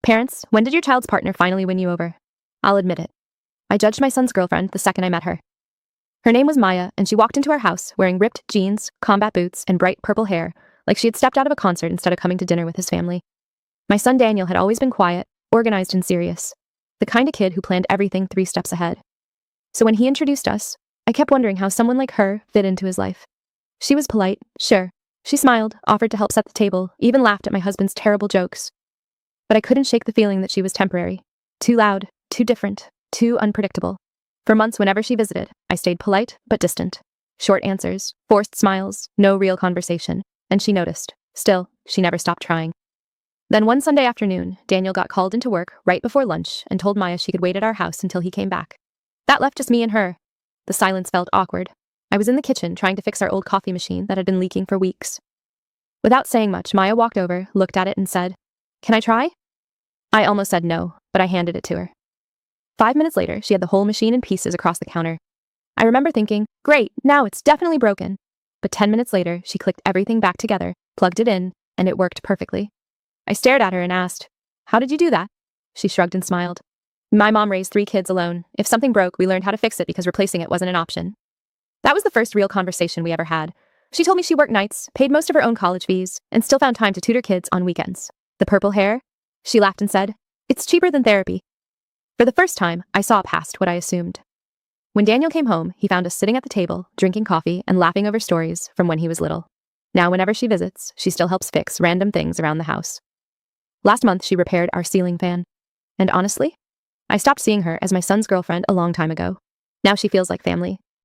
Parents, when did your child's partner finally win you over? I'll admit it. I judged my son's girlfriend the second I met her. Her name was Maya, and she walked into our house wearing ripped jeans, combat boots, and bright purple hair, like she had stepped out of a concert instead of coming to dinner with his family. My son Daniel had always been quiet, organized, and serious, the kind of kid who planned everything 3 steps ahead. So when he introduced us, I kept wondering how someone like her fit into his life. She was polite, sure. She smiled, offered to help set the table, even laughed at my husband's terrible jokes. But I couldn't shake the feeling that she was temporary. Too loud, too different, too unpredictable. For months, whenever she visited, I stayed polite but distant. Short answers, forced smiles, no real conversation. And she noticed. Still, she never stopped trying. Then one Sunday afternoon, Daniel got called into work right before lunch and told Maya she could wait at our house until he came back. That left just me and her. The silence felt awkward. I was in the kitchen trying to fix our old coffee machine that had been leaking for weeks. Without saying much, Maya walked over, looked at it, and said, "Can I try?" I almost said no, but I handed it to her. 5 minutes later, she had the whole machine in pieces across the counter. I remember thinking, great, now it's definitely broken. But 10 minutes later, she clicked everything back together, plugged it in, and it worked perfectly. I stared at her and asked, "How did you do that?" She shrugged and smiled. My mom raised 3 kids alone. If something broke, we learned how to fix it because replacing it wasn't an option. That was the first real conversation we ever had. She told me she worked nights, paid most of her own college fees, and still found time to tutor kids on weekends. The purple hair? She laughed and said, "It's cheaper than therapy." For the first time, I saw past what I assumed. When Daniel came home, he found us sitting at the table, drinking coffee and laughing over stories from when he was little. Now, whenever she visits, she still helps fix random things around the house. Last month, she repaired our ceiling fan. And honestly, I stopped seeing her as my son's girlfriend a long time ago. Now she feels like family.